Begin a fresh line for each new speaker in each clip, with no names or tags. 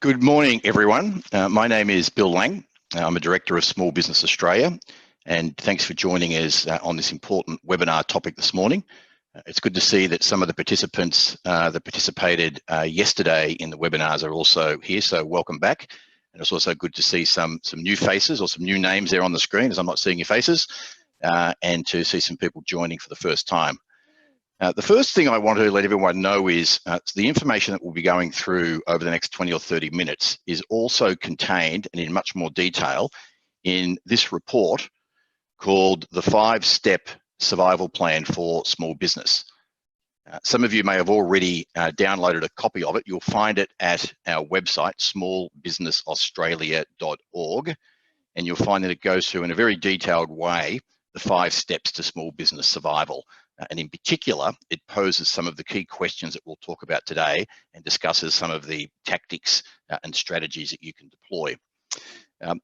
Good morning, everyone. My name is Bill Lang. I'm a Director of Small Business Australia, and thanks for joining us on this important webinar topic this morning. It's good to see that some of the participants that participated yesterday in the webinars are also here, so welcome back. And it's also good to see some new faces or some new names there on the screen, as I'm not seeing your faces, and to see some people joining for the first time. The first thing I want to let everyone know is the information that we'll be going through over the next 20 or 30 minutes is also contained and in much more detail in this report called the 5-Step Survival Plan for Small Business. Some of you may have already downloaded a copy of it. You'll find it at our website, smallbusinessaustralia.org, and you'll find that it goes through in a very detailed way the 5 steps to small business survival. And in particular, it poses some of the key questions that we'll talk about today and discusses some of the tactics and strategies that you can deploy.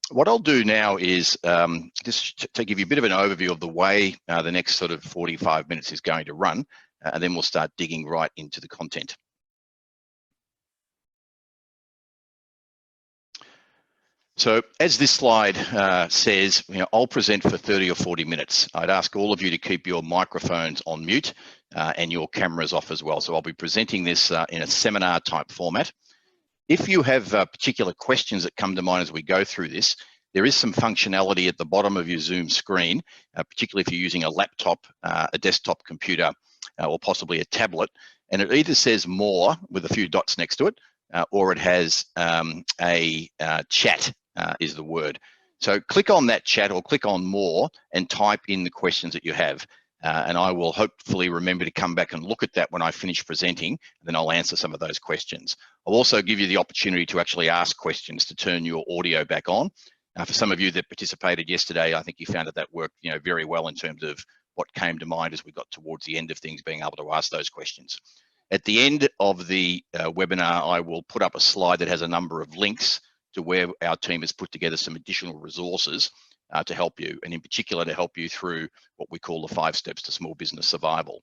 What I'll do now is just to give you a bit of an overview of the way the next sort of 45 minutes is going to run, and then we'll start digging right into the content. So as this slide says, I'll present for 30 or 40 minutes. I'd ask all of you to keep your microphones on mute and your cameras off as well. So I'll be presenting this in a seminar type format. If you have particular questions that come to mind as we go through this, there is some functionality at the bottom of your Zoom screen, particularly if you're using a laptop, a desktop computer, or possibly a tablet, and it either says more with a few dots next to it, or it has a chat is the word. So click on that chat or click on more and type in the questions that you have. And I will hopefully remember to come back and look at that when I finish presenting, and then I'll answer some of those questions. I'll also give you the opportunity to actually ask questions to turn your audio back on. For some of you that participated yesterday, I think you found that worked very well in terms of what came to mind as we got towards the end of things, being able to ask those questions. At the end of the webinar, I will put up a slide that has a number of links to where our team has put together some additional resources to help you, and in particular to help you through what we call the 5 steps to small business survival.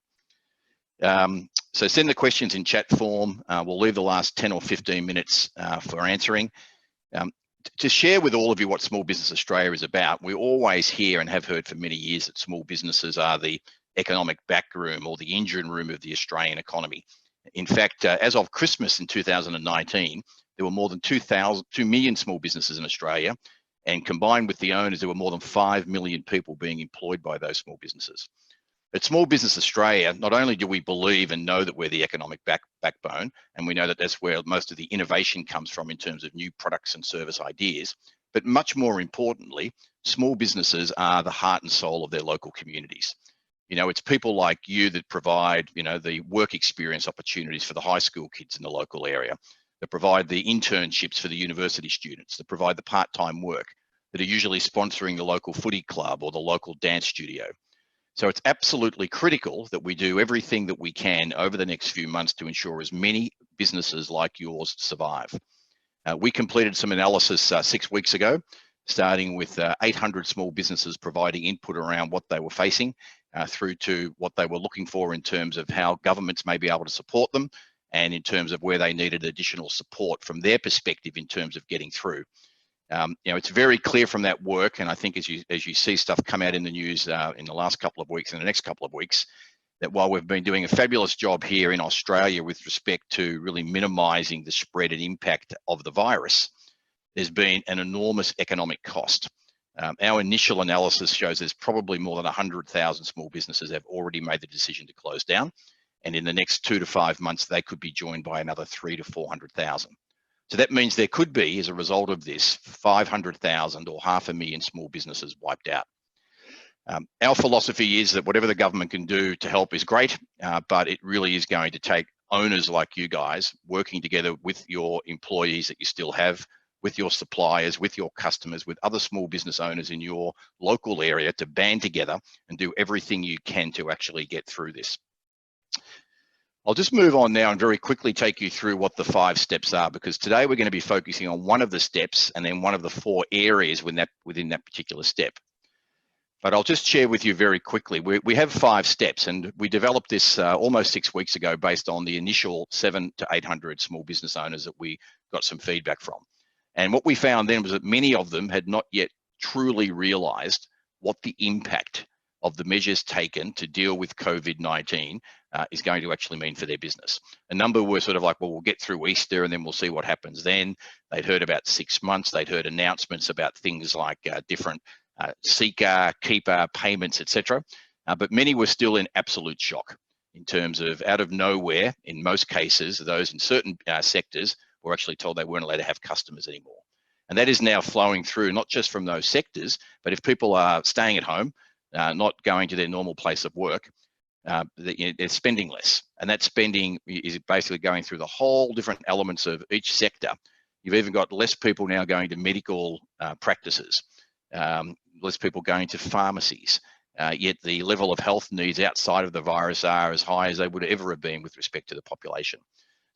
So send the questions in chat form. We'll leave the last 10 or 15 minutes for answering. To share with all of you what Small Business Australia is about, we always hear and have heard for many years that small businesses are the economic backroom or the engine room of the Australian economy. In fact, as of Christmas in 2019, there were more than 2 million small businesses in Australia, and combined with the owners, there were more than 5 million people being employed by those small businesses. At Small Business Australia, not only do we believe and know that we're the economic backbone, and we know that that's where most of the innovation comes from in terms of new products and service ideas, but much more importantly, small businesses are the heart and soul of their local communities. It's people like you that provide, the work experience opportunities for the high school kids in the local area, that provide the internships for the university students, that provide the part-time work, that are usually sponsoring the local footy club or the local dance studio. So it's absolutely critical that we do everything that we can over the next few months to ensure as many businesses like yours survive. We completed some analysis 6 weeks ago, starting with 800 small businesses providing input around what they were facing, through to what they were looking for in terms of how governments may be able to support them, and in terms of where they needed additional support from their perspective in terms of getting through. It's very clear from that work, and I think as you see stuff come out in the news in the last couple of weeks and the next couple of weeks, that while we've been doing a fabulous job here in Australia with respect to really minimising the spread and impact of the virus, there's been an enormous economic cost. Our initial analysis shows there's probably more than 100,000 small businesses that have already made the decision to close down, and in the next 2 to 5 months, they could be joined by another 300,000 to 400,000. So that means there could be, as a result of this, 500,000 or 500,000 small businesses wiped out. Our philosophy is that whatever the government can do to help is great, but it really is going to take owners like you guys working together with your employees that you still have, with your suppliers, with your customers, with other small business owners in your local area to band together and do everything you can to actually get through this. I'll just move on now and very quickly take you through what the 5 steps are, because today we're going to be focusing on one of the steps and then one of the 4 areas within that particular step. But I'll just share with you very quickly. We have 5 steps, and we developed this almost 6 weeks ago based on the initial 700 to 800 small business owners that we got some feedback from. And what we found then was that many of them had not yet truly realized what the impact of the measures taken to deal with COVID-19 is going to actually mean for their business. A number were sort of like, well, we'll get through Easter and then we'll see what happens then. They'd heard about 6 months. They'd heard announcements about things like different seeker, keeper, payments, etc. But many were still in absolute shock in terms of out of nowhere, in most cases, those in certain sectors were actually told they weren't allowed to have customers anymore. And that is now flowing through, not just from those sectors, but if people are staying at home, not going to their normal place of work, they're spending less. And that spending is basically going through the whole different elements of each sector. You've even got less people now going to medical practices, less people going to pharmacies, yet the level of health needs outside of the virus are as high as they would ever have been with respect to the population.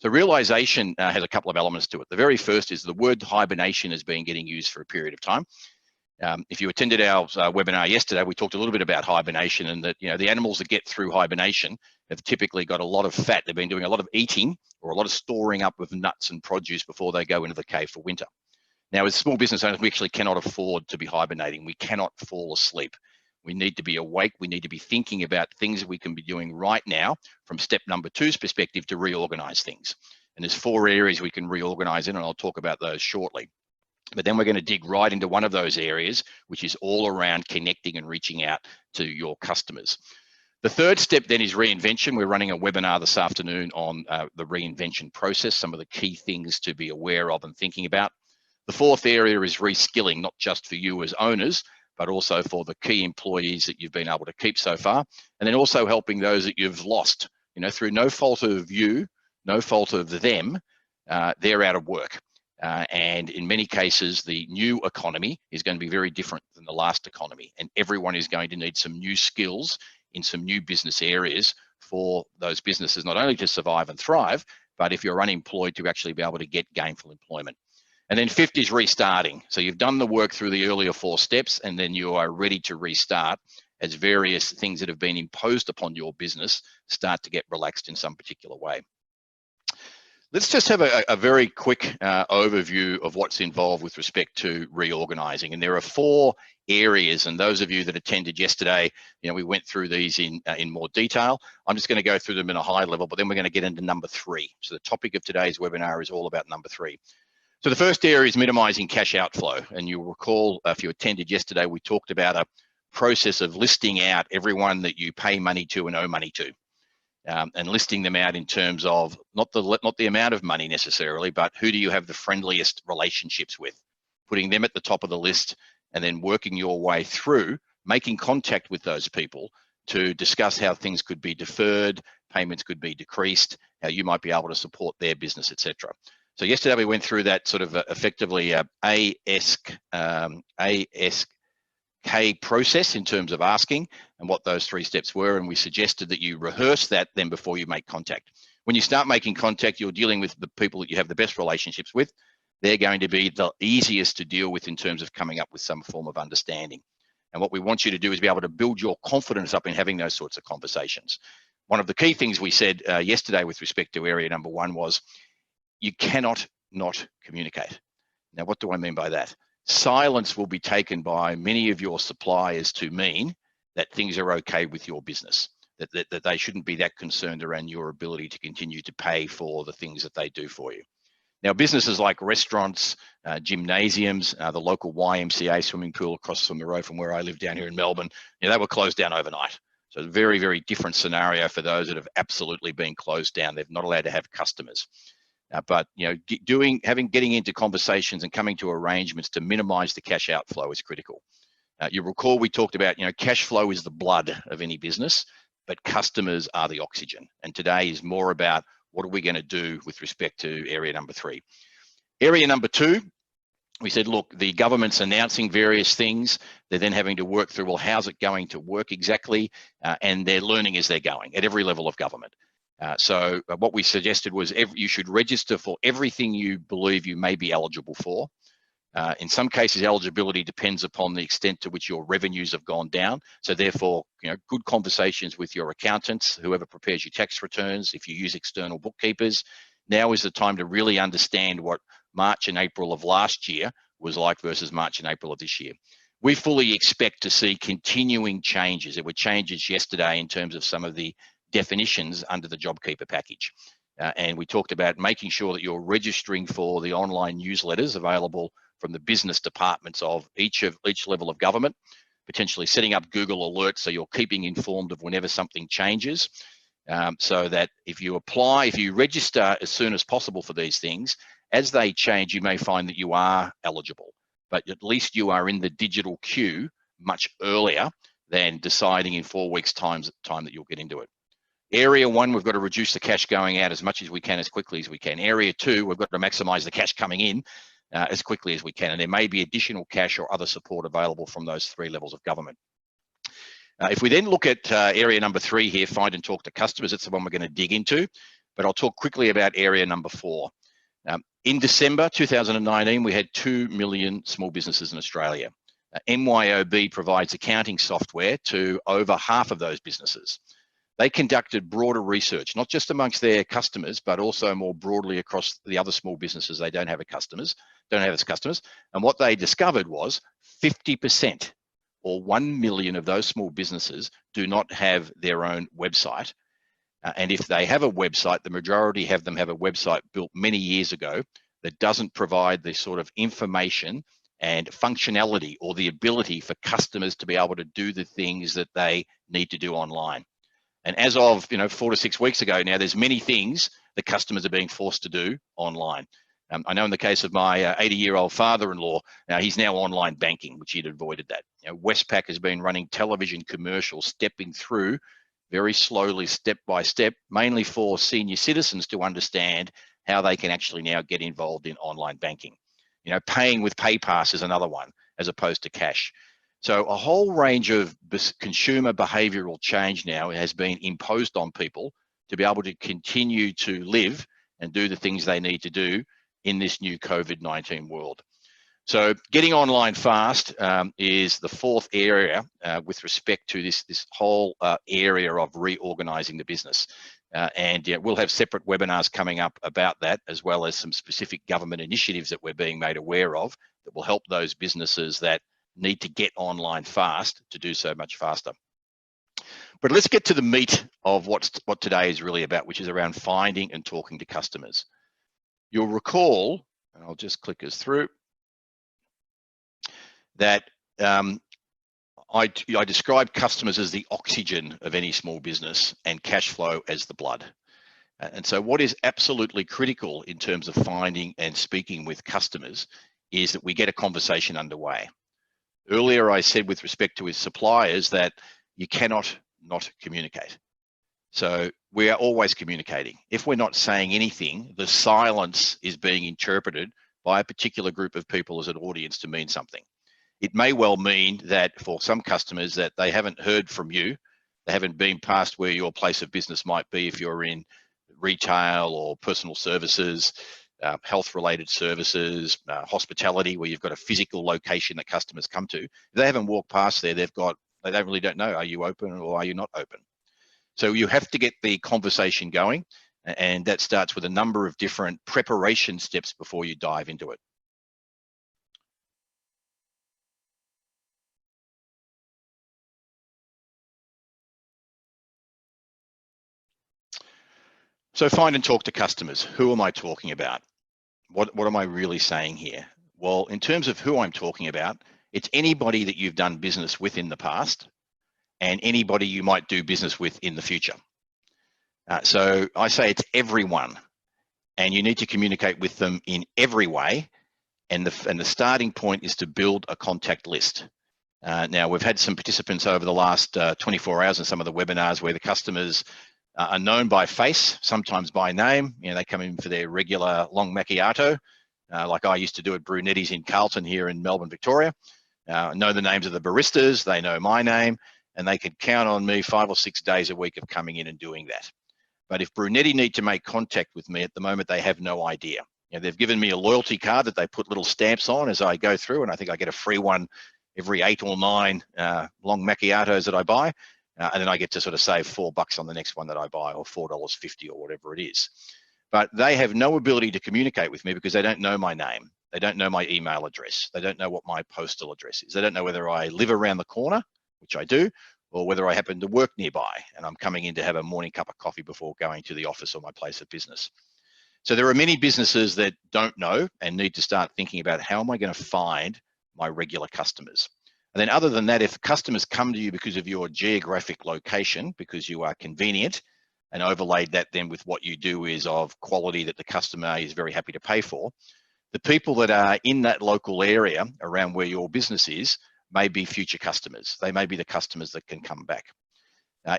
So realization has a couple of elements to it. The very first is the word hibernation has been getting used for a period of time. If you attended our webinar yesterday, we talked a little bit about hibernation, and that the animals that get through hibernation have typically got a lot of fat. They've been doing a lot of eating or a lot of storing up of nuts and produce before they go into the cave for winter. Now, as small business owners, we actually cannot afford to be hibernating. We cannot fall asleep. We need to be awake. We need to be thinking about things that we can be doing right now from step number 2's perspective to reorganize things. And there's 4 areas we can reorganize in, and I'll talk about those shortly. But then we're going to dig right into one of those areas, which is all around connecting and reaching out to your customers. The 3rd step then is reinvention. We're running a webinar this afternoon on the reinvention process, some of the key things to be aware of and thinking about. The 4th area is reskilling, not just for you as owners, but also for the key employees that you've been able to keep so far. And then also helping those that you've lost, through no fault of you, no fault of them, they're out of work. And in many cases, the new economy is going to be very different than the last economy. And everyone is going to need some new skills in some new business areas for those businesses, not only to survive and thrive, but if you're unemployed, to actually be able to get gainful employment. And then 5th is restarting. So you've done the work through the earlier 4 steps, and then you are ready to restart as various things that have been imposed upon your business start to get relaxed in some particular way. Let's just have a very quick overview of what's involved with respect to reorganizing. And there are 4 areas, and those of you that attended yesterday, we went through these in more detail. I'm just going to go through them in a high level, but then we're going to get into number 3. So the topic of today's webinar is all about number 3. So the first area is minimizing cash outflow. And you'll recall, if you attended yesterday, we talked about a process of listing out everyone that you pay money to and owe money to. And listing them out in terms of not the amount of money necessarily, but who do you have the friendliest relationships with, putting them at the top of the list, and then working your way through, making contact with those people to discuss how things could be deferred, payments could be decreased, how you might be able to support their business, etc. So yesterday we went through that sort of effectively ASK process in terms of asking and what those 3 steps were, and we suggested that you rehearse that then before you make contact. When you start making contact, you're dealing with the people that you have the best relationships with. They're going to be the easiest to deal with in terms of coming up with some form of understanding. And what we want you to do is be able to build your confidence up in having those sorts of conversations. One of the key things we said yesterday with respect to area number 1 was you cannot not communicate. Now, what do I mean by that? Silence will be taken by many of your suppliers to mean that things are okay with your business, that they shouldn't be that concerned around your ability to continue to pay for the things that they do for you. Now, businesses like restaurants, gymnasiums, the local YMCA swimming pool across from the road from where I live down here in Melbourne, they were closed down overnight. So a very, very different scenario for those that have absolutely been closed down. They're not allowed to have customers. But getting into conversations and coming to arrangements to minimize the cash outflow is critical. You recall we talked about cash flow is the blood of any business, but customers are the oxygen. And today is more about what are we going to do with respect to area number 3. Area number 2, we said, look, the government's announcing various things. They're then having to work through, well, how's it going to work exactly? And they're learning as they're going at every level of government. So what we suggested was you should register for everything you believe you may be eligible for. In some cases, eligibility depends upon the extent to which your revenues have gone down. So therefore, good conversations with your accountants, whoever prepares your tax returns, if you use external bookkeepers, now is the time to really understand what March and April of last year was like versus March and April of this year. We fully expect to see continuing changes. There were changes yesterday in terms of some of the definitions under the JobKeeper package. And we talked about making sure that you're registering for the online newsletters available from the business departments of each level of government, potentially setting up Google Alerts so you're keeping informed of whenever something changes, so that if you register as soon as possible for these things, as they change, you may find that you are eligible, but at least you are in the digital queue much earlier than deciding in 4 weeks' time that you'll get into it. Area 1, we've got to reduce the cash going out as much as we can, as quickly as we can. Area 2, we've got to maximize the cash coming in as quickly as we can. And there may be additional cash or other support available from those 3 levels of government. If we then look at area number 3 here, find and talk to customers, it's the one we're going to dig into, but I'll talk quickly about area number 4. In December 2019, we had 2 million small businesses in Australia. MYOB provides accounting software to over half of those businesses. They conducted broader research, not just amongst their customers, but also more broadly across the other small businesses they don't have as customers. And what they discovered was 50%, or 1 million of those small businesses, do not have their own website. And if they have a website, the majority of them have a website built many years ago that doesn't provide the sort of information and functionality or the ability for customers to be able to do the things that they need to do online. And as of 4 to 6 weeks ago now, there's many things that customers are being forced to do online. I know in the case of my 80-year-old father-in-law, he's now online banking, which he'd avoided that. Westpac has been running television commercials, stepping through very slowly, step by step, mainly for senior citizens to understand how they can actually now get involved in online banking. Paying with PayPass is another one, as opposed to cash. So a whole range of consumer behavioral change now has been imposed on people to be able to continue to live and do the things they need to do in this new COVID-19 world. So getting online fast is the 4th area with respect to this whole area of reorganizing the business. We'll have separate webinars coming up about that, as well as some specific government initiatives that we're being made aware of that will help those businesses that need to get online fast to do so much faster. But let's get to the meat of what today is really about, which is around finding and talking to customers. You'll recall, and I'll just click us through, that I describe customers as the oxygen of any small business and cash flow as the blood. And so what is absolutely critical in terms of finding and speaking with customers is that we get a conversation underway. Earlier, I said with respect to his suppliers that you cannot not communicate. So we are always communicating. If we're not saying anything, the silence is being interpreted by a particular group of people as an audience to mean something. It may well mean that for some customers that they haven't heard from you, they haven't been past where your place of business might be if you're in retail or personal services, health-related services, hospitality, where you've got a physical location that customers come to. If they haven't walked past there, they don't know, are you open or are you not open? So you have to get the conversation going, and that starts with a number of different preparation steps before you dive into it. So find and talk to customers. Who am I talking about? What am I really saying here? Well, in terms of who I'm talking about, it's anybody that you've done business with in the past and anybody you might do business with in the future. So I say it's everyone, and you need to communicate with them in every way. And the starting point is to build a contact list. Now, we've had some participants over the last 24 hours in some of the webinars where the customers are known by face, sometimes by name. They come in for their regular long macchiato, like I used to do at Brunetti's in Carlton here in Melbourne, Victoria. Know the names of the baristas, they know my name, and they can count on me 5 or 6 days a week of coming in and doing that. But if Brunetti need to make contact with me at the moment, they have no idea. they've given me a loyalty card that they put little stamps on as I go through, and I think I get a free one every 8 or 9 long macchiatos that I buy, and then I get to sort of save $4 on the next one that I buy, or $4.50 or whatever it is. But they have no ability to communicate with me because they don't know my name. They don't know my email address. They don't know what my postal address is. They don't know whether I live around the corner, which I do, or whether I happen to work nearby and I'm coming in to have a morning cup of coffee before going to the office or my place of business. So there are many businesses that don't know and need to start thinking about, how am I going to find my regular customers? And then other than that, if customers come to you because of your geographic location, because you are convenient, and overlaid that then with what you do is of quality that the customer is very happy to pay for, the people that are in that local area around where your business is may be future customers. They may be the customers that can come back.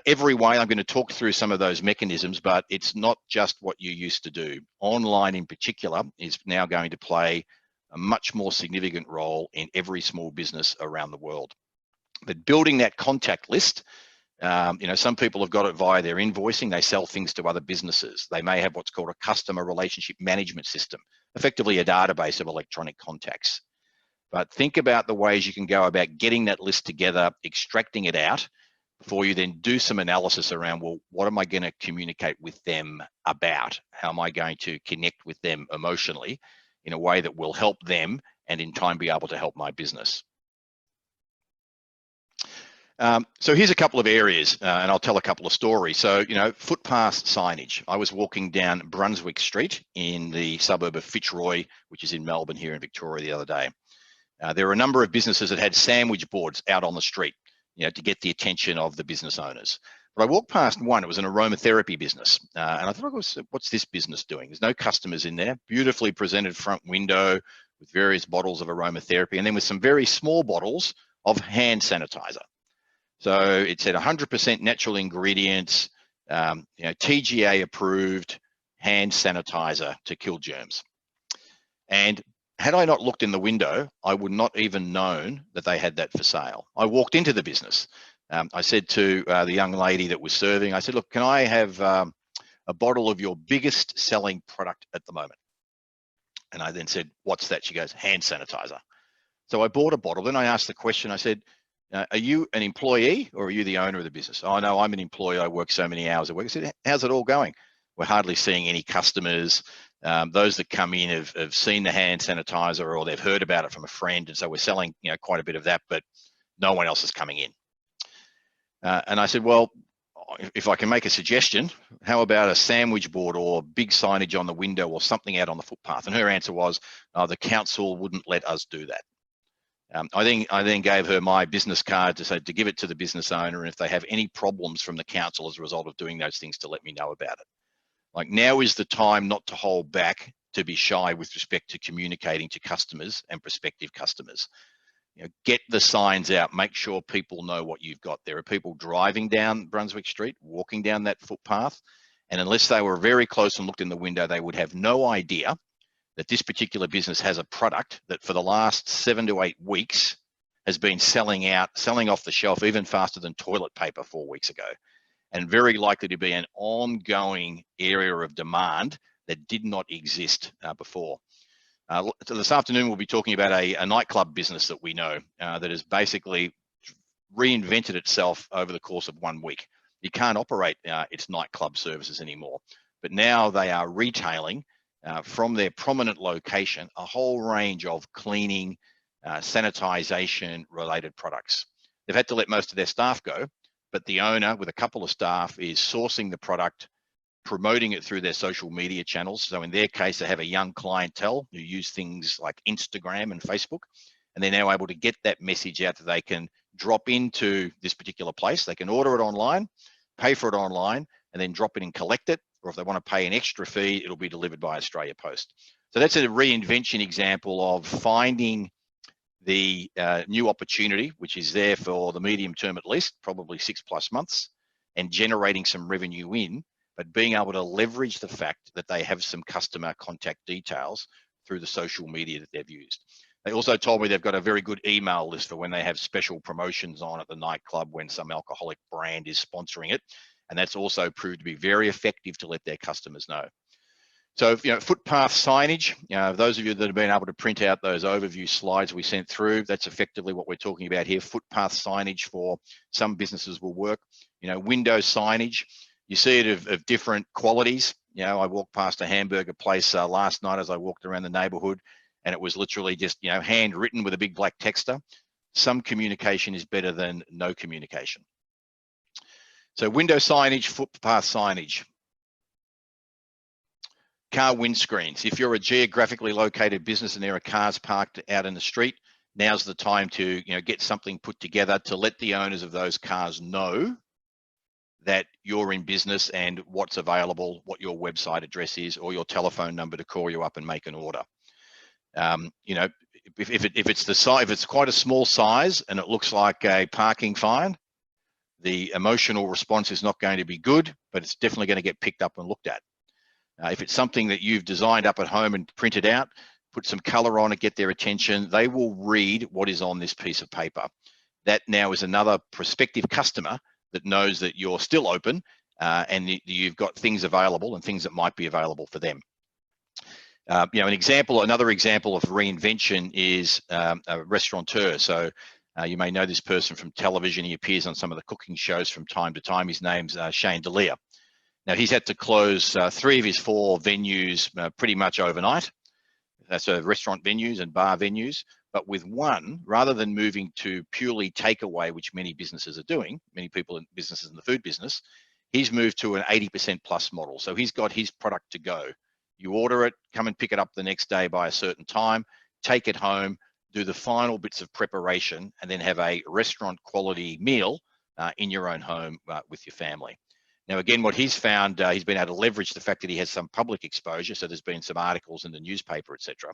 Every way, I'm going to talk through some of those mechanisms, but it's not just what you used to do. Online in particular is now going to play a much more significant role in every small business around the world. But building that contact list, some people have got it via their invoicing. They sell things to other businesses. They may have what's called a customer relationship management system, effectively a database of electronic contacts. But think about the ways you can go about getting that list together, extracting it out, before you then do some analysis around, well, what am I going to communicate with them about? How am I going to connect with them emotionally in a way that will help them and in time be able to help my business? So here's a couple of areas, and I'll tell a couple of stories. So, footpath signage. I was walking down Brunswick Street in the suburb of Fitzroy, which is in Melbourne here in Victoria, the other day. There were a number of businesses that had sandwich boards out on the street, to get the attention of the business owners. But I walked past one. It was an aromatherapy business, and I thought, what's this business doing? There's no customers in there. Beautifully presented front window with various bottles of aromatherapy, and then with some very small bottles of hand sanitizer. So it said 100% natural ingredients, TGA approved hand sanitizer to kill germs. And had I not looked in the window, I would not even known that they had that for sale. I walked into the business. I said to the young lady that was serving, I said, look, can I have a bottle of your biggest selling product at the moment? And I then said, what's that? She goes, hand sanitizer. So I bought a bottle. Then I asked the question, I said, are you an employee or are you the owner of the business? Oh, no, I'm an employee. I work so many hours a week. I said, how's it all going? We're hardly seeing any customers. Those that come in have seen the hand sanitizer or they've heard about it from a friend. And so we're selling quite a bit of that, but no one else is coming in. And I said, well, if I can make a suggestion, how about a sandwich board or big signage on the window or something out on the footpath? And her answer was, the council wouldn't let us do that. I then gave her my business card to give it to the business owner, and if they have any problems from the council as a result of doing those things, to let me know about it. Like, now is the time not to hold back, to be shy with respect to communicating to customers and prospective customers. Get the signs out, make sure people know what you've got. There are people driving down Brunswick Street, walking down that footpath, and unless they were very close and looked in the window, they would have no idea that this particular business has a product that for the last 7 to 8 weeks has been selling off the shelf even faster than toilet paper 4 weeks ago, and very likely to be an ongoing area of demand that did not exist before. So this afternoon, we'll be talking about a nightclub business that we know that has basically reinvented itself over the course of 1 week. You can't operate its nightclub services anymore, but now they are retailing from their prominent location a whole range of cleaning, sanitization related products. They've had to let most of their staff go, but the owner with a couple of staff is sourcing the product, promoting it through their social media channels. So in their case, they have a young clientele who use things like Instagram and Facebook, and they're now able to get that message out that they can drop into this particular place. They can order it online, pay for it online, and then drop it and collect it. Or if they want to pay an extra fee, it'll be delivered by Australia Post. So that's a reinvention example of finding the new opportunity, which is there for the medium term at least, probably 6+ months, and generating some revenue in, but being able to leverage the fact that they have some customer contact details through the social media that they've used. They also told me they've got a very good email list for when they have special promotions on at the nightclub when some alcoholic brand is sponsoring it. And that's also proved to be very effective to let their customers know. So, footpath signage, those of you that have been able to print out those overview slides we sent through, that's effectively what we're talking about here. Footpath signage for some businesses will work. Window signage, you see it of different qualities. I walked past a hamburger place last night as I walked around the neighborhood, and it was literally just, handwritten with a big black texter. Some communication is better than no communication. So window signage, footpath signage. Car windscreens. If you're a geographically located business and there are cars parked out in the street, now's the time to get something put together to let the owners of those cars know that you're in business and what's available, what your website address is, or your telephone number to call you up and make an order. If it's quite a small size and it looks like a parking fine, the emotional response is not going to be good, but it's definitely going to get picked up and looked at. If it's something that you've designed up at home and printed out, put some color on it, get their attention, they will read what is on this piece of paper. That now is another prospective customer that knows that you're still open and you've got things available and things that might be available for them. Another example of reinvention is a restaurateur. So you may know this person from television. He appears on some of the cooking shows from time to time. His name's Shane Delia. Now, he's had to close 3 of his 4 venues pretty much overnight. So restaurant venues and bar venues. But with one, rather than moving to purely takeaway, which many businesses are doing, many people in businesses in the food business, he's moved to an 80% plus model. So he's got his product to go. You order it, come and pick it up the next day by a certain time, take it home, do the final bits of preparation, and then have a restaurant quality meal in your own home with your family. Now, again, what he's found, he's been able to leverage the fact that he has some public exposure. So there's been some articles in the newspaper, etc.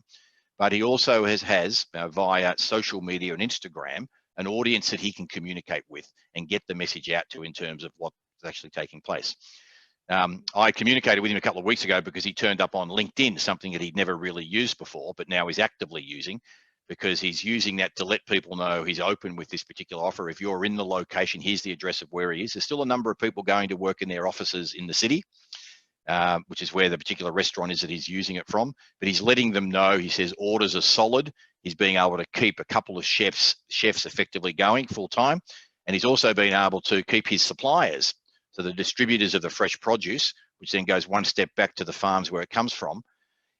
But he also has via social media and Instagram, an audience that he can communicate with and get the message out to in terms of what's actually taking place. I communicated with him a couple of weeks ago because he turned up on LinkedIn, something that he'd never really used before, but now he's actively using, because he's using that to let people know he's open with this particular offer. If you're in the location, here's the address of where he is. There's still a number of people going to work in their offices in the city, which is where the particular restaurant is that he's using it from. But he's letting them know, he says orders are solid. He's being able to keep a couple of chefs effectively going full time. And he's also been able to keep his suppliers, so the distributors of the fresh produce, which then goes one step back to the farms where it comes from.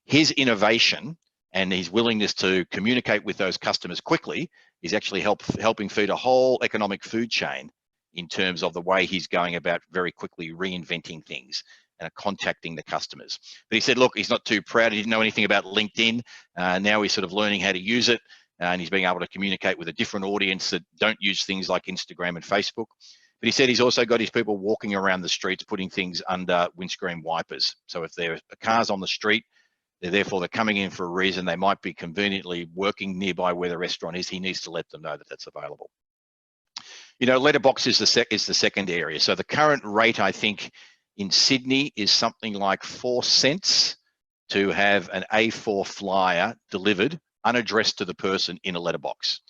His innovation and his willingness to communicate with those customers quickly is actually helping feed a whole economic food chain in terms of the way he's going about very quickly reinventing things and contacting the customers. But he said, look, he's not too proud. He didn't know anything about LinkedIn. Now he's sort of learning how to use it, and he's being able to communicate with a different audience that don't use things like Instagram and Facebook. But he said he's also got his people walking around the streets, putting things under windscreen wipers. So if there are cars on the street, they're coming in for a reason. They might be conveniently working nearby where the restaurant is. He needs to let them know that that's available. Letterbox is the second area. So the current rate, I think, in Sydney is something like 4 cents to have an A4 flyer delivered, unaddressed to the person in a letterbox.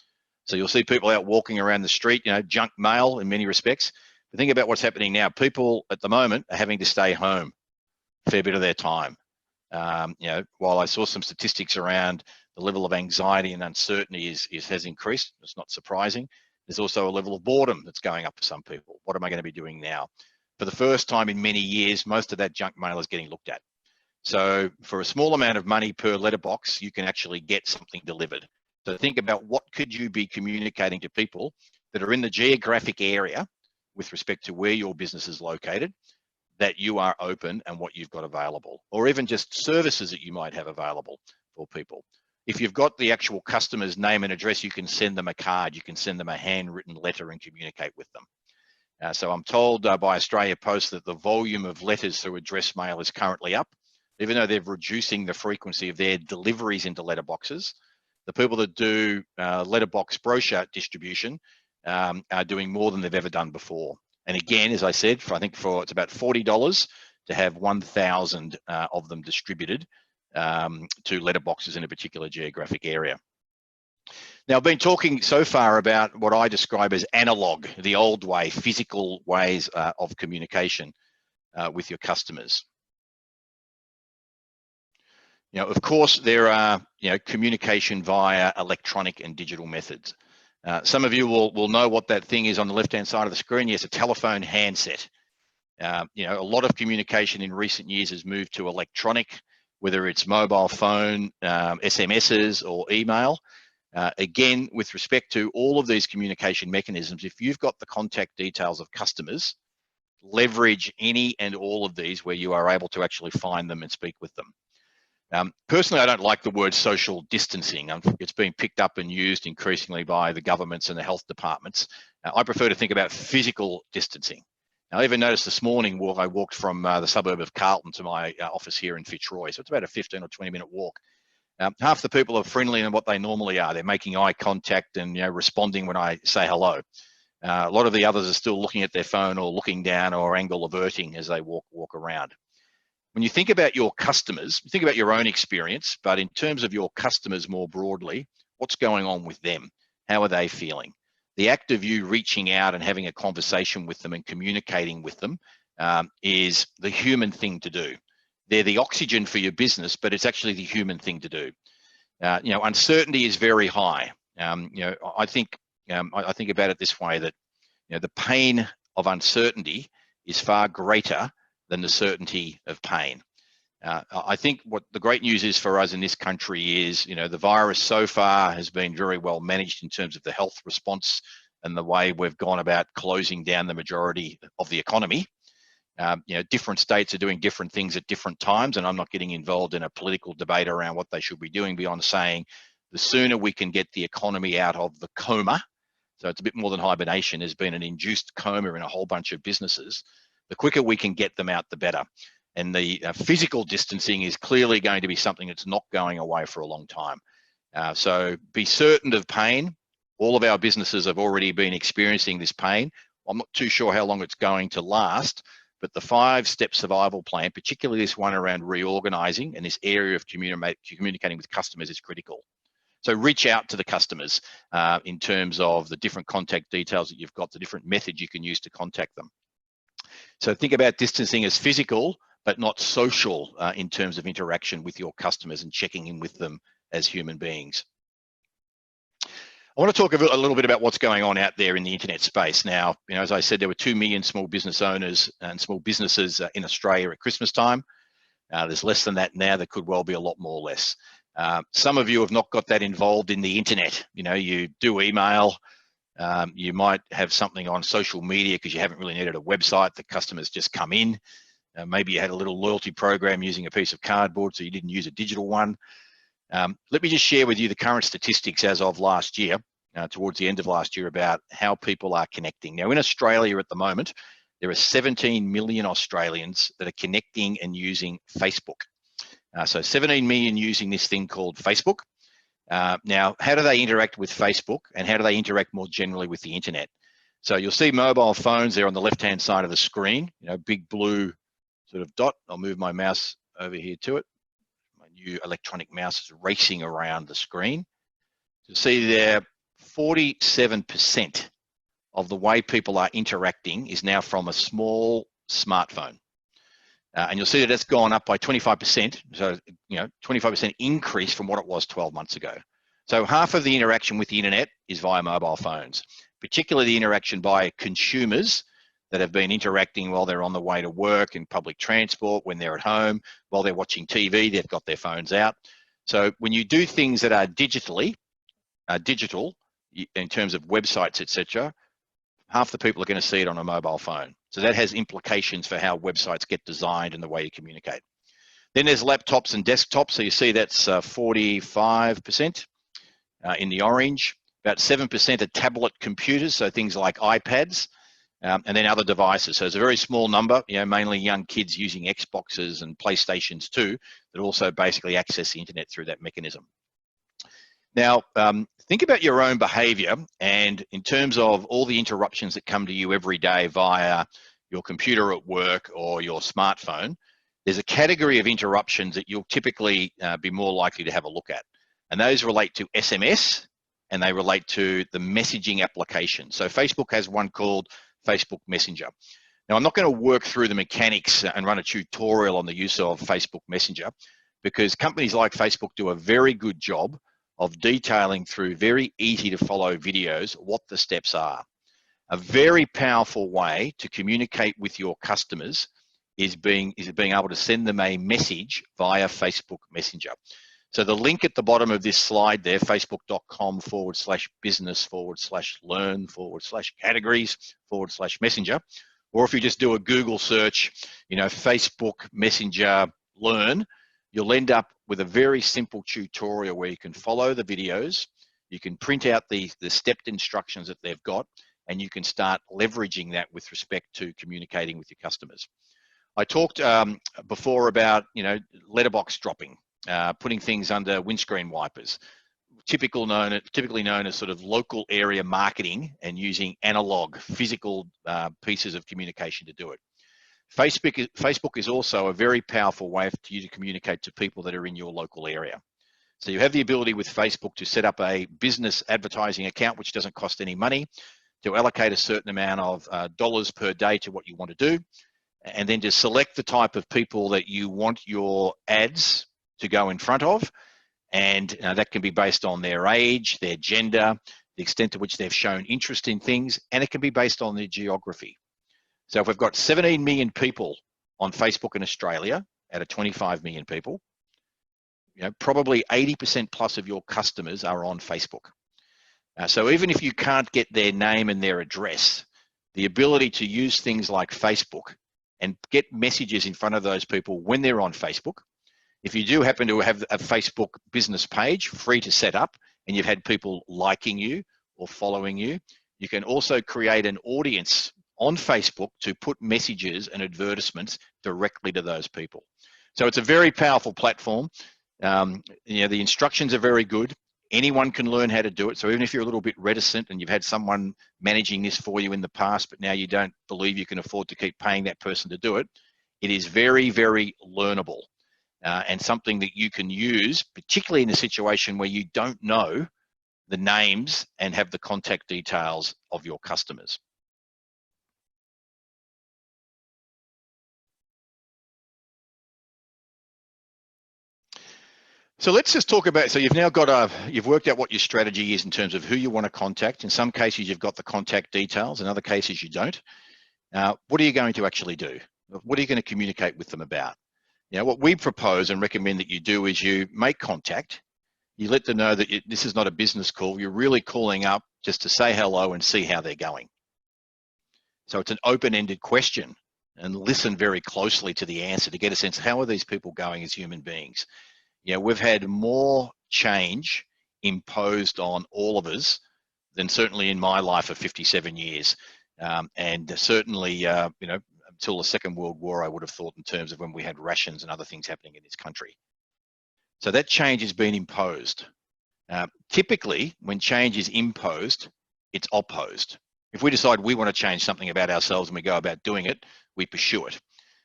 So you'll see people out walking around the street, junk mail in many respects. But think about what's happening now. People at the moment are having to stay home a fair bit of their time. While I saw some statistics around the level of anxiety and uncertainty has increased, it's not surprising. There's also a level of boredom that's going up for some people. What am I going to be doing now? For the first time in many years, most of that junk mail is getting looked at. So for a small amount of money per letterbox, you can actually get something delivered. So think about what could you be communicating to people that are in the geographic area with respect to where your business is located, that you are open and what you've got available, or even just services that you might have available for people. If you've got the actual customer's name and address, you can send them a card, you can send them a handwritten letter and communicate with them. So I'm told by Australia Post that the volume of letters through address mail is currently up, even though they're reducing the frequency of their deliveries into letterboxes. The people that do letterbox brochure distribution are doing more than they've ever done before. And again, as I said, it's about $40 to have 1,000 of them distributed to letterboxes in a particular geographic area. Now, I've been talking so far about what I describe as analog, the old way, physical ways of communication with your customers. Of course, there are communication via electronic and digital methods. Some of you will know what that thing is on the left-hand side of the screen. Yes, a telephone handset. A lot of communication in recent years has moved to electronic, whether it's mobile phone, SMSs, or email. Again, with respect to all of these communication mechanisms, if you've got the contact details of customers, leverage any and all of these where you are able to actually find them and speak with them. Personally, I don't like the word social distancing. It's being picked up and used increasingly by the governments and the health departments. I prefer to think about physical distancing. Now, I even noticed this morning, I walked from the suburb of Carlton to my office here in Fitzroy, so it's about a 15 or 20-minute walk. Half the people are friendly than what they normally are. They're making eye contact and responding when I say hello. A lot of the others are still looking at their phone or looking down or angle averting as they walk around. When you think about your customers, think about your own experience, but in terms of your customers more broadly, what's going on with them? How are they feeling? The act of you reaching out and having a conversation with them and communicating with them is the human thing to do. They're the oxygen for your business, but it's actually the human thing to do. Uncertainty is very high. I think about it this way, that the pain of uncertainty is far greater than the certainty of pain. I think what the great news is for us in this country is, the virus so far has been very well managed in terms of the health response and the way we've gone about closing down the majority of the economy. Different states are doing different things at different times, and I'm not getting involved in a political debate around what they should be doing beyond saying the sooner we can get the economy out of the coma, so it's a bit more than hibernation, there's been an induced coma in a whole bunch of businesses, the quicker we can get them out, the better. And the physical distancing is clearly going to be something that's not going away for a long time. So be certain of pain. All of our businesses have already been experiencing this pain. I'm not too sure how long it's going to last, but the 5-step survival plan, particularly this one around reorganizing and this area of communicating with customers, is critical. So reach out to the customers in terms of the different contact details that you've got, the different methods you can use to contact them. So think about distancing as physical, but not social in terms of interaction with your customers and checking in with them as human beings. I want to talk a little bit about what's going on out there in the internet space. Now, as I said, there were 2 million small business owners and small businesses in Australia at Christmas time. There's less than that now. There could well be a lot more or less. Some of you have not got that involved in the internet. You do email. You might have something on social media because you haven't really needed a website. The customers just come in. Maybe you had a little loyalty program using a piece of cardboard, so you didn't use a digital one. Let me just share with you the current statistics as of last year, towards the end of last year, about how people are connecting. Now, in Australia at the moment, there are 17 million Australians that are connecting and using Facebook. So 17 million using this thing called Facebook. Now, how do they interact with Facebook, and how do they interact more generally with the internet? So you'll see mobile phones there on the left-hand side of the screen, big blue sort of dot. I'll move my mouse over here to it. My new electronic mouse is racing around the screen. You'll see there, 47% of the way people are interacting is now from a small smartphone. And you'll see that that's gone up by 25%. So, 25% increase from what it was 12 months ago. So half of the interaction with the internet is via mobile phones, particularly the interaction by consumers that have been interacting while they're on the way to work, in public transport, when they're at home, while they're watching TV, they've got their phones out. So when you do things that are digital in terms of websites, etc., half the people are going to see it on a mobile phone. So that has implications for how websites get designed and the way you communicate. Then there's laptops and desktops. So you see that's 45% in the orange. About 7% are tablet computers, so things like iPads, and then other devices. So it's a very small number, mainly young kids using Xboxes and PlayStations too, that also basically access the internet through that mechanism. Now, think about your own behavior, and in terms of all the interruptions that come to you every day via your computer at work or your smartphone, there's a category of interruptions that you'll typically be more likely to have a look at. And those relate to SMS, and they relate to the messaging application. So Facebook has one called Facebook Messenger. Now, I'm not going to work through the mechanics and run a tutorial on the use of Facebook Messenger, because companies like Facebook do a very good job of detailing through very easy to follow videos what the steps are. A very powerful way to communicate with your customers is being able to send them a message via Facebook Messenger. So the link at the bottom of this slide there, facebook.com/business/learn/categories/messenger, or if you just do a Google search, Facebook Messenger Learn, you'll end up with a very simple tutorial where you can follow the videos, you can print out the stepped instructions that they've got, and you can start leveraging that with respect to communicating with your customers. I talked before about letterbox dropping, putting things under windscreen wipers, typically known as sort of local area marketing and using analog physical pieces of communication to do it. Facebook is also a very powerful way for you to communicate to people that are in your local area. So you have the ability with Facebook to set up a business advertising account, which doesn't cost any money, to allocate a certain amount of dollars per day to what you want to do, and then to select the type of people that you want your ads to go in front of. And that can be based on their age, their gender, the extent to which they've shown interest in things, and it can be based on their geography. So if we've got 17 million people on Facebook in Australia out of 25 million people, probably 80% plus of your customers are on Facebook. So even if you can't get their name and their address, the ability to use things like Facebook and get messages in front of those people when they're on Facebook. If you do happen to have a Facebook business page, free to set up, and you've had people liking you or following you, you can also create an audience on Facebook to put messages and advertisements directly to those people. So it's a very powerful platform. The instructions are very good. Anyone can learn how to do it. So even if you're a little bit reticent and you've had someone managing this for you in the past, but now you don't believe you can afford to keep paying that person to do it, it is very, very learnable and something that you can use, particularly in a situation where you don't know the names and have the contact details of your customers. So let's just talk about, so you've now got you've worked out what your strategy is in terms of who you want to contact. In some cases, you've got the contact details. In other cases, you don't. What are you going to actually do? What are you going to communicate with them about? What we propose and recommend that you do is you make contact. You let them know that this is not a business call. You're really calling up just to say hello and see how they're going. So it's an open-ended question, and listen very closely to the answer to get a sense, how are these people going as human beings? We've had more change imposed on all of us than certainly in my life of 57 years. And certainly, until the Second World War, I would have thought in terms of when we had rations and other things happening in this country. So that change has been imposed. Typically, when change is imposed, it's opposed. If we decide we want to change something about ourselves and we go about doing it, we pursue it.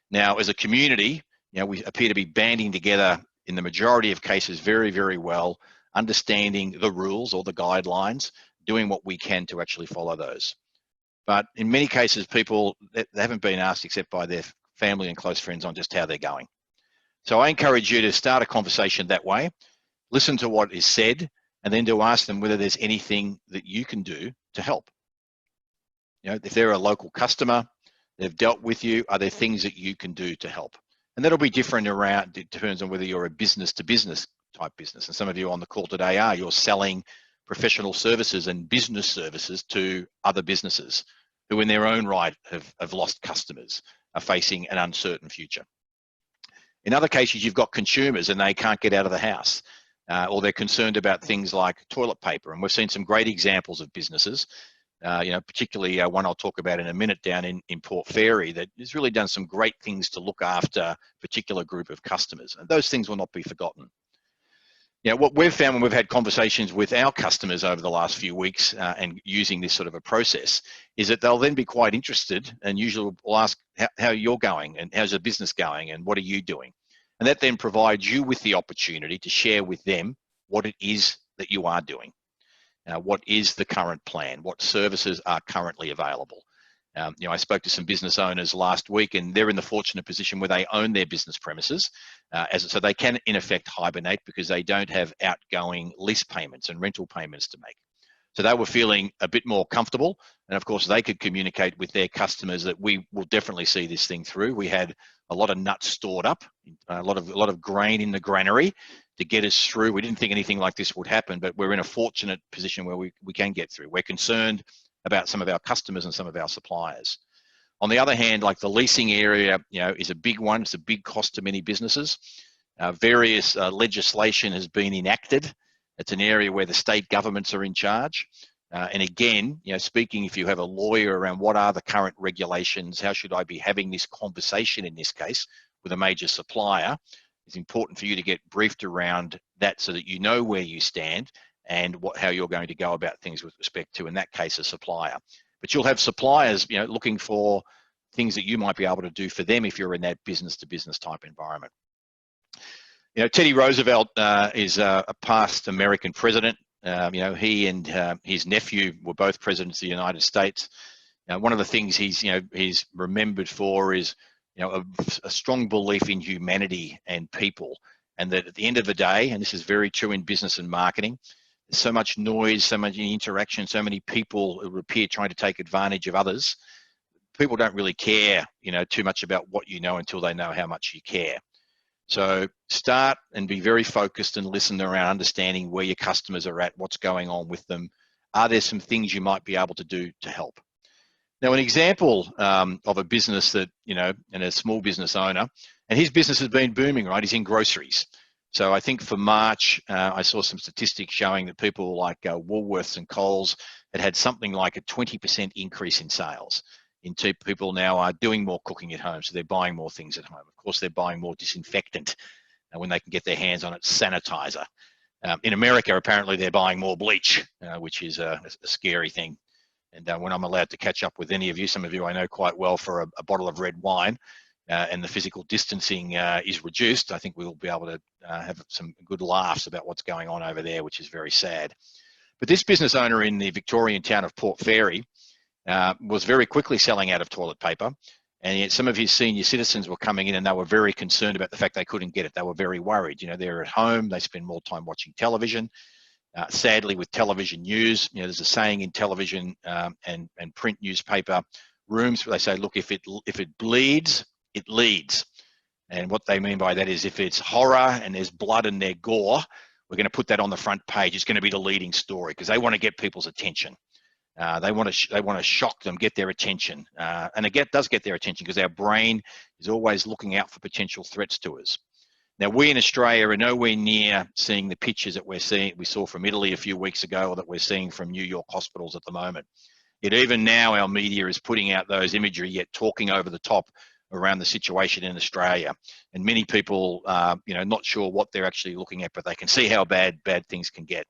Now, as a community, we appear to be banding together in the majority of cases very, very well, understanding the rules or the guidelines, doing what we can to actually follow those. But in many cases, people, they haven't been asked except by their family and close friends on just how they're going. So I encourage you to start a conversation that way, listen to what is said, and then to ask them whether there's anything that you can do to help. If they're a local customer, they've dealt with you, are there things that you can do to help? And that'll be different around, it depends on whether you're a business to business type business. And some of you on the call today you're selling professional services and business services to other businesses who in their own right have lost customers, are facing an uncertain future. In other cases, you've got consumers and they can't get out of the house, or they're concerned about things like toilet paper. And we've seen some great examples of businesses, particularly one I'll talk about in a minute down in Port Fairy, that has really done some great things to look after a particular group of customers. And those things will not be forgotten. What we've found when we've had conversations with our customers over the last few weeks and using this sort of a process is that they'll then be quite interested and usually will ask how you're going and how's the business going and what are you doing? And that then provides you with the opportunity to share with them what it is that you are doing. What is the current plan? What services are currently available? I spoke to some business owners last week, and they're in the fortunate position where they own their business premises, so they can in effect hibernate because they don't have outgoing lease payments and rental payments to make. So they were feeling a bit more comfortable, and of course they could communicate with their customers that we will definitely see this thing through. We had a lot of nuts stored up, a lot of grain in the granary to get us through. We didn't think anything like this would happen, but we're in a fortunate position where we can get through. We're concerned about some of our customers and some of our suppliers. On the other hand, like the leasing area, is a big one. It's a big cost to many businesses. Various legislation has been enacted. It's an area where the state governments are in charge. And again, speaking, if you have a lawyer around what are the current regulations, how should I be having this conversation in this case with a major supplier, it's important for you to get briefed around that so that you know where you stand and how you're going to go about things with respect to, in that case, a supplier. But you'll have suppliers, looking for things that you might be able to do for them if you're in that business-to-business type environment. Teddy Roosevelt is a past American president. He and his nephew were both presidents of the United States. One of the things he's remembered for is a strong belief in humanity and people, and that at the end of the day, and this is very true in business and marketing, there's so much noise, so much interaction, so many people who appear trying to take advantage of others. People don't really care, too much about what you know until they know how much you care. So start and be very focused and listen around understanding where your customers are at, what's going on with them. Are there some things you might be able to do to help? Now, an example of a business that, and a small business owner, and his business has been booming, right? He's in groceries. So I think for March, I saw some statistics showing that people like Woolworths and Coles had something like a 20% increase in sales. People now are doing more cooking at home, so they're buying more things at home. Of course, they're buying more disinfectant when they can get their hands on it, sanitizer. In America, apparently they're buying more bleach, which is a scary thing. And when I'm allowed to catch up with any of you, some of you I know quite well, for a bottle of red wine, and the physical distancing is reduced, I think we will be able to have some good laughs about what's going on over there, which is very sad. But this business owner in the Victorian town of Port Fairy was very quickly selling out of toilet paper, and yet some of his senior citizens were coming in and they were very concerned about the fact they couldn't get it. They were very worried. They're at home, they spend more time watching television. Sadly, with television news, there's a saying in television and print newspaper rooms where they say, look, if it bleeds, it leads. And what they mean by that is if it's horror and there's blood and there's gore, we're going to put that on the front page. It's going to be the leading story because they want to get people's attention. They want to shock them, get their attention, and it does get their attention because our brain is always looking out for potential threats to us. Now, we in Australia are nowhere near seeing the pictures that we saw from Italy a few weeks ago, or that we're seeing from New York hospitals at the moment. Yet even now, our media is putting out those imagery, yet talking over the top around the situation in Australia. And many people, not sure what they're actually looking at, but they can see how bad things can get.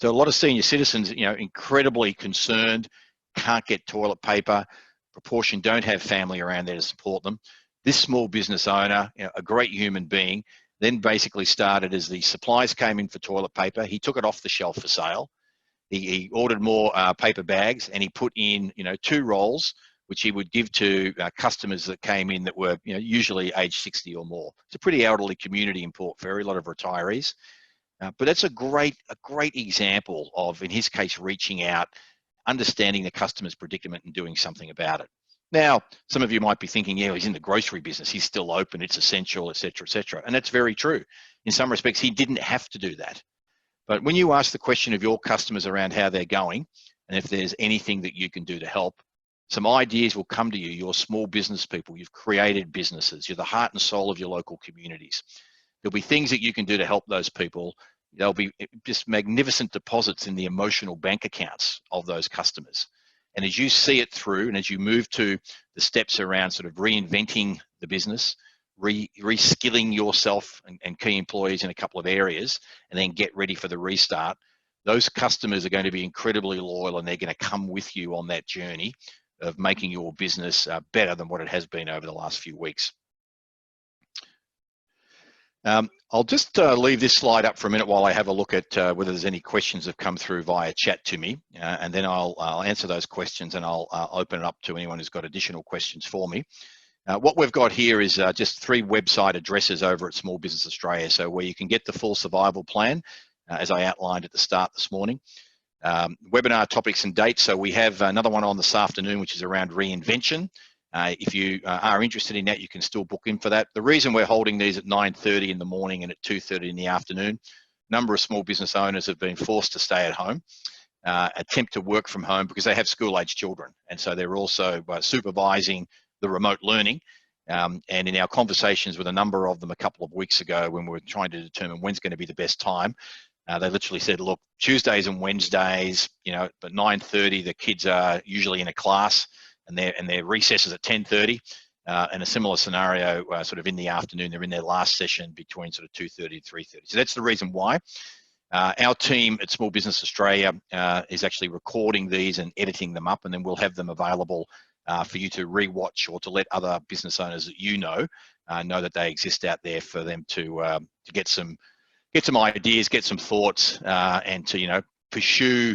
So a lot of senior citizens, incredibly concerned, can't get toilet paper, proportion don't have family around there to support them. This small business owner, a great human being, then basically started as the supplies came in for toilet paper. He took it off the shelf for sale. He ordered more paper bags, and he put in, 2 rolls, which he would give to customers that came in that were, usually age 60 or more. It's a pretty elderly community in Port Fairy, a lot of retirees. But that's a great example of, in his case, reaching out, understanding the customer's predicament and doing something about it. Now, some of you might be thinking, yeah, he's in the grocery business, he's still open, it's essential, et cetera, and that's very true. In some respects, he didn't have to do that. But when you ask the question of your customers around how they're going, and if there's anything that you can do to help, some ideas will come to you. You're small business people, you've created businesses, you're the heart and soul of your local communities. There'll be things that you can do to help those people. There'll be just magnificent deposits in the emotional bank accounts of those customers. And as you see it through, and as you move to the steps around sort of reinventing the business, reskilling yourself and key employees in a couple of areas, and then get ready for the restart, those customers are going to be incredibly loyal, and they're going to come with you on that journey of making your business better than what it has been over the last few weeks. I'll just leave this slide up for a minute while I have a look at whether there's any questions that have come through via chat to me, and then I'll answer those questions, and I'll open it up to anyone who's got additional questions for me. What we've got here is just 3 website addresses over at Small Business Australia, so where you can get the full survival plan, as I outlined at the start this morning. Webinar topics and dates, so we have another one on this afternoon, which is around reinvention. If you are interested in that, you can still book in for that. The reason we're holding these at 9:30 in the morning and at 2:30 in the afternoon, a number of small business owners have been forced to stay at home, attempt to work from home because they have school-age children, and so they're also supervising the remote learning. And in our conversations with a number of them a couple of weeks ago, when we were trying to determine when's going to be the best time, they literally said, look, Tuesdays and Wednesdays, you know, at 9:30, the kids are usually in a class, and their recess is at 10:30. And a similar scenario, sort of in the afternoon, they're in their last session between sort of 2:30 to 3:30. So that's the reason why. Our team at Small Business Australia is actually recording these and editing them up, and then we'll have them available for you to re-watch, or to let other business owners that you know that they exist out there, for them to get some ideas, get some thoughts, and to pursue